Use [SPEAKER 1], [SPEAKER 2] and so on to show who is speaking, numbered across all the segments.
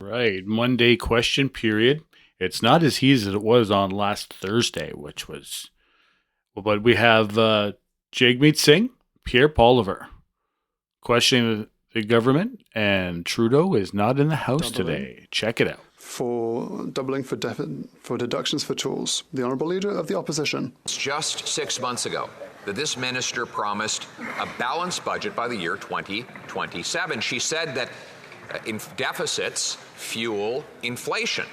[SPEAKER 1] Right. Monday question period. It's not as easy as it was on last Thursday, which was. Well, but we have Jagmeet Singh, Pierre Poliver questioning the government, and Trudeau is not in the House today. Check it out.
[SPEAKER 2] For doubling for deductions for tools. The Honourable Leader of the Opposition.
[SPEAKER 3] It's just 6 months ago that this minister promised a balanced budget by the year 2027. She said that deficits fuel inflation.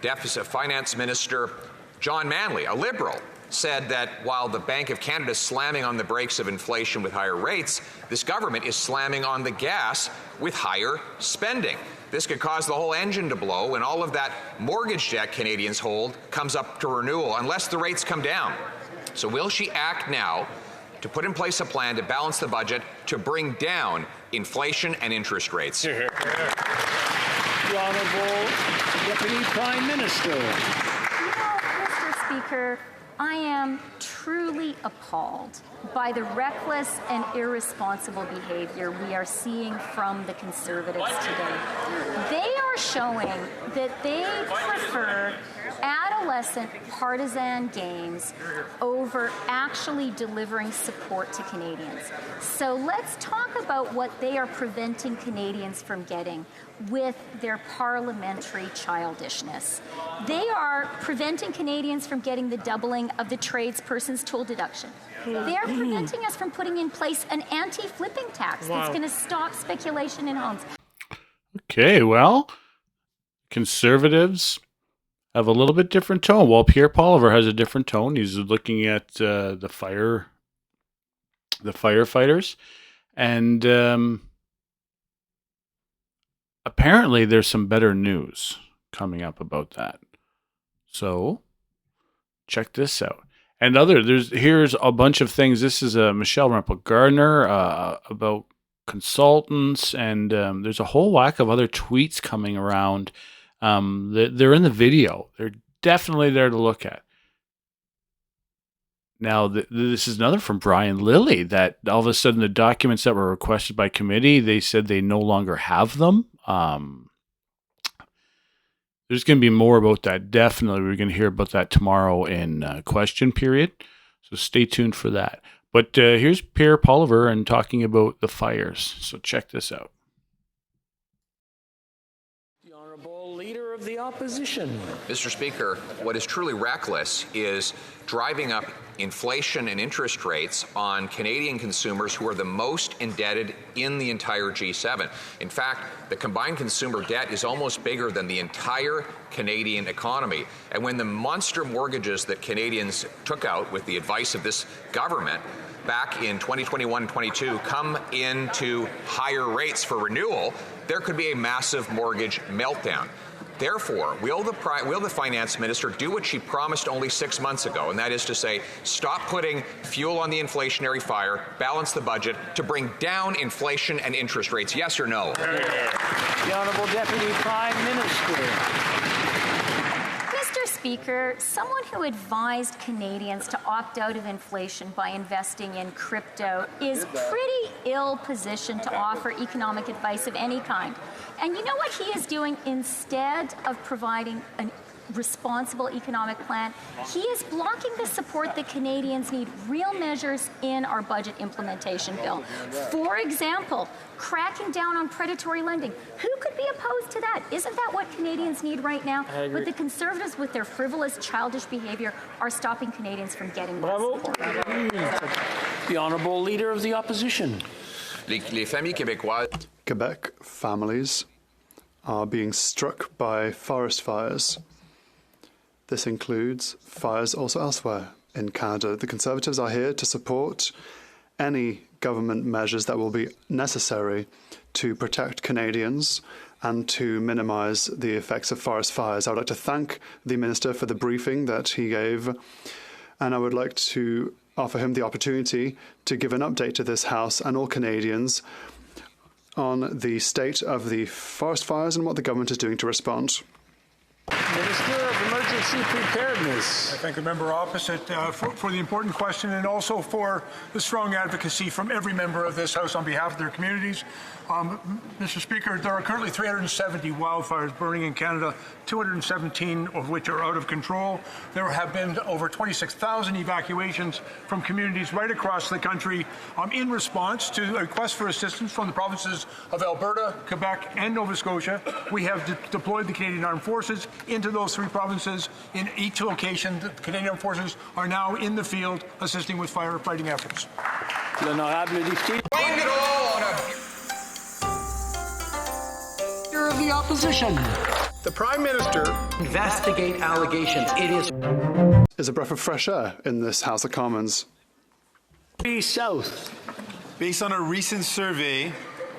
[SPEAKER 3] Deficit Finance Minister John Manley, a Liberal, said that while the Bank of Canada is slamming on the brakes of inflation with higher rates, this government is slamming on the gas with higher spending. This could cause the whole engine to blow when all of that mortgage debt Canadians hold comes up to renewal unless the rates come down. So will she act now to put in place a plan to balance the budget to bring down inflation and interest rates?
[SPEAKER 4] The Honourable Deputy Prime Minister.
[SPEAKER 5] Mr. Speaker, I am truly appalled by the reckless and irresponsible behavior we are seeing from the Conservatives today. They are showing that they prefer adolescent partisan games over actually delivering support to Canadians. So let's talk about what they are preventing Canadians from getting with their parliamentary childishness. They are preventing Canadians from getting the doubling of the tradesperson's tool deduction. They are preventing us from putting in place an anti-flipping tax that's going to stop speculation in homes.
[SPEAKER 1] Okay, well, Conservatives have a little bit different tone. Well, Pierre Poliver has a different tone. He's looking at the firefighters, and apparently there's some better news coming up about that. So check this out. And here's a bunch of things. This is Michelle Rempel-Gardner about consultants, and there's a whole whack of other tweets coming around. They're in the video. They're definitely there to look at. Now, this is another from Brian Lilly, that all of a sudden the documents that were requested by committee, they said they no longer have them. There's going to be more about that. Definitely, we're going to hear about that tomorrow in question period. So stay tuned for that. But here's Pierre Poliver and talking about the fires. So check this out.
[SPEAKER 4] The Honourable Leader of the Opposition.
[SPEAKER 3] Mr. Speaker, what is truly reckless is driving up inflation and interest rates on Canadian consumers who are the most indebted in the entire G7. In fact, the combined consumer debt is almost bigger than the entire Canadian economy. And when the monster mortgages that Canadians took out with the advice of this government back in 2021 and 22 come into higher rates for renewal, there could be a massive mortgage meltdown. Therefore, will the finance minister do what she promised only 6 months ago, and that is to say, stop putting fuel on the inflationary fire, balance the budget to bring down inflation and interest rates? Yes or no?
[SPEAKER 4] The Honourable Deputy Prime Minister.
[SPEAKER 5] Mr. Speaker, someone who advised Canadians to opt out of inflation by investing in crypto is pretty ill positioned to offer economic advice of any kind. And you know what he is doing instead of providing a responsible economic plan? He is blocking the support that Canadians need, real measures in our budget implementation bill. For example, cracking down on predatory lending. Who could be opposed to that? Isn't that what Canadians need right now? But the Conservatives, with their frivolous, childish behavior, are stopping Canadians from getting that support.
[SPEAKER 4] The Honourable Leader of the Opposition.
[SPEAKER 3] Les familles québécoises.
[SPEAKER 2] Quebec families are being struck by forest fires. This includes fires also elsewhere in Canada. The Conservatives are here to support any government measures that will be necessary to protect Canadians and to minimise the effects of forest fires. I would like to thank the Minister for the briefing that he gave, and I would like to offer him the opportunity to give an update to this House and all Canadians on the state of the forest fires and what the government is doing to respond.
[SPEAKER 4] Minister of Emergency Preparedness.
[SPEAKER 6] I thank the member opposite for the important question and also for the strong advocacy from every member of this House on behalf of their communities. Mr. Speaker, there are currently 370 wildfires burning in Canada, 217 of which are out of control. There have been over 26,000 evacuations from communities right across the country in response to requests for assistance from the provinces of Alberta, Quebec, and Nova Scotia. We have deployed the Canadian Armed Forces into those three provinces. In each location, the Canadian Armed Forces are now in the field assisting with firefighting efforts.
[SPEAKER 4] L'honorable député.
[SPEAKER 3] Blame it all on a
[SPEAKER 4] Leader of the Opposition.
[SPEAKER 7] The Prime Minister investigate allegations. It
[SPEAKER 2] is a breath of fresh air in this House of Commons.
[SPEAKER 4] South.
[SPEAKER 8] Based on a recent survey,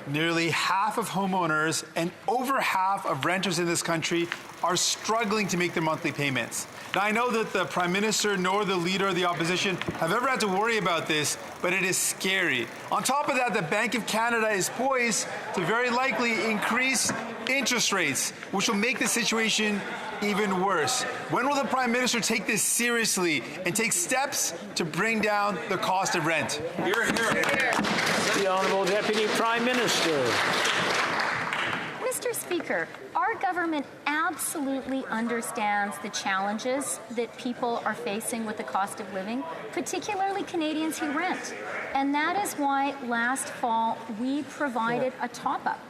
[SPEAKER 8] nearly half of homeowners and over half of renters in this country are struggling to make their monthly payments. Now, I know that the Prime Minister nor the Leader of the Opposition have ever had to worry about this, but it is scary. On top of that, the Bank of Canada is poised to very likely increase interest rates, which will make the situation even worse. When will the Prime Minister take this seriously and take steps to bring down the cost of rent?
[SPEAKER 3] Hear, hear.
[SPEAKER 4] The Honourable Deputy Prime Minister.
[SPEAKER 5] Mr. Speaker, our government absolutely understands the challenges that people are facing with the cost of living, particularly Canadians who rent. And that is why last fall we provided a top-up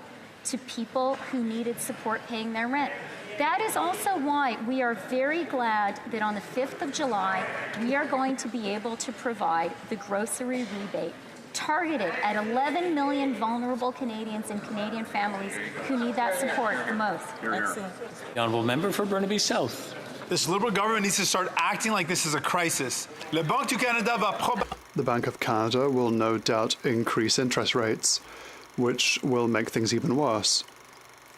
[SPEAKER 5] to people who needed support paying their rent. That is also why we are very glad that on the 5th of July, we are going to be able to provide the grocery rebate targeted at 11 million vulnerable Canadians and Canadian families who need that support the most.
[SPEAKER 4] The Honourable Member for Burnaby South.
[SPEAKER 8] This Liberal government needs to start acting like this is a crisis. Le Banque du Canada va
[SPEAKER 2] The Bank of Canada will no doubt increase interest rates, which will make things even worse.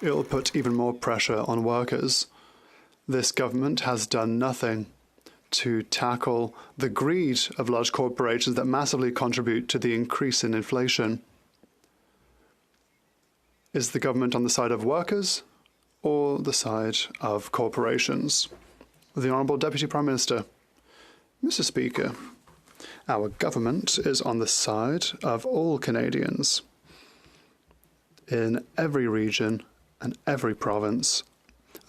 [SPEAKER 2] It'll put even more pressure on workers. This government has done nothing to tackle the greed of large corporations that massively contribute to the increase in inflation. Is the government on the side of workers or the side of corporations? The Honourable Deputy Prime Minister. Mr. Speaker, our government is on the side of all Canadians in every region and every province.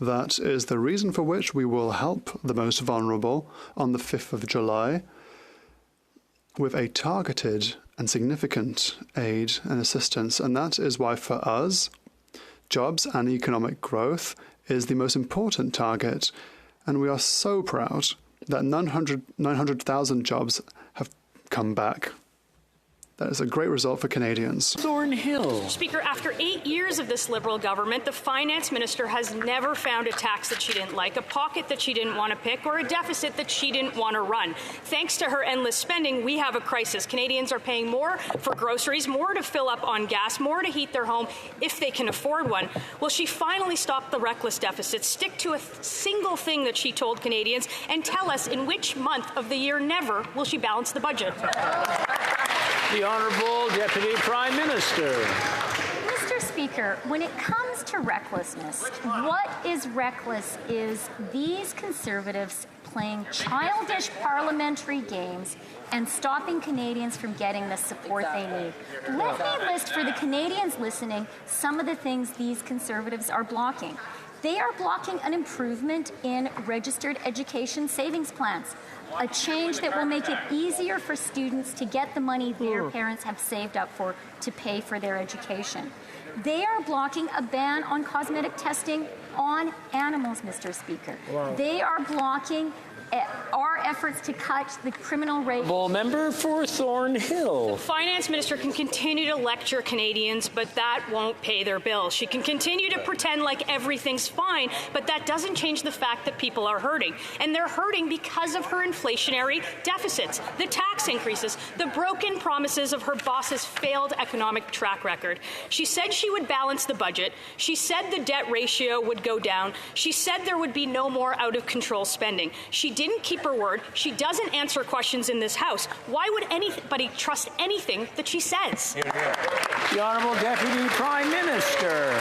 [SPEAKER 2] That is the reason for which we will help the most vulnerable on the 5th of July with a targeted and significant aid and assistance. And that is why for us, jobs and economic growth is the most important target. And we are so proud that 900,000 jobs have come back. That is a great result for Canadians.
[SPEAKER 4] Thornhill.
[SPEAKER 9] Speaker, after 8 years of this Liberal government, the Finance Minister has never found a tax that she didn't like, a pocket that she didn't want to pick, or a deficit that she didn't want to run. Thanks to her endless spending, we have a crisis. Canadians are paying more for groceries, more to fill up on gas, more to heat their home if they can afford one. Will she finally stop the reckless deficit, stick to a single thing that she told Canadians, and tell us in which month of the year never will she balance the budget?
[SPEAKER 4] The Honourable Deputy Prime Minister.
[SPEAKER 5] Mr. Speaker, when it comes to recklessness, what is reckless is these Conservatives playing childish parliamentary games and stopping Canadians from getting the support they need. Let me list for the Canadians listening some of the things these Conservatives are blocking. They are blocking an improvement in registered education savings plans, a change that will make it easier for students to get the money their parents have saved up for to pay for their education. They are blocking a ban on cosmetic testing on animals, Mr. Speaker. Wow. They are blocking our efforts to cut the criminal rate.
[SPEAKER 4] Member for Thornhill.
[SPEAKER 9] The Finance Minister can continue to lecture Canadians, but that won't pay their bills. She can continue to pretend like everything's fine, but that doesn't change the fact that people are hurting. And they're hurting because of her inflationary deficits, the tax increases, the broken promises of her boss's failed economic track record. She said she would balance the budget. She said the debt ratio would go down. She said there would be no more out-of-control spending. She didn't keep her word. She doesn't answer questions in this House. Why would anybody trust anything that she says?
[SPEAKER 4] The Honourable Deputy Prime Minister.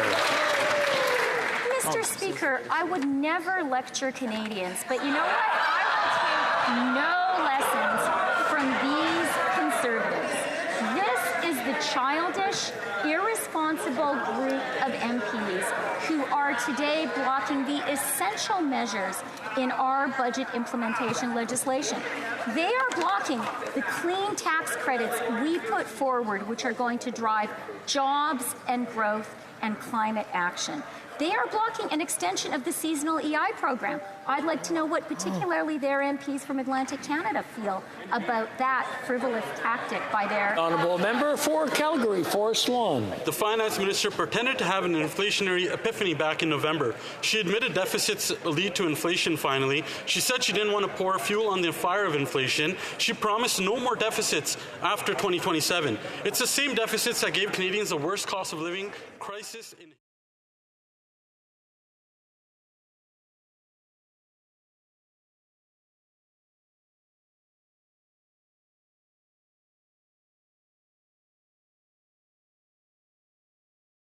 [SPEAKER 5] Mr. Speaker, I would never lecture Canadians, but you know what? I will take no lessons from these Conservatives. This is the childish, irresponsible group of MPs who are today blocking the essential measures in our budget implementation legislation. They are blocking the clean tax credits we put forward, which are going to drive jobs and growth and climate action. They are blocking an extension of the seasonal EI program. I'd like to know what particularly their MPs from Atlantic Canada feel about that frivolous tactic by their...
[SPEAKER 4] Honourable member for Calgary, Forest Lawn.
[SPEAKER 10] The finance minister pretended to have an inflationary epiphany back in November. She admitted deficits lead to inflation finally. She said she didn't want to pour fuel on the fire of inflation. She promised no more deficits after 2027. It's the same deficits that gave Canadians the worst cost of living crisis in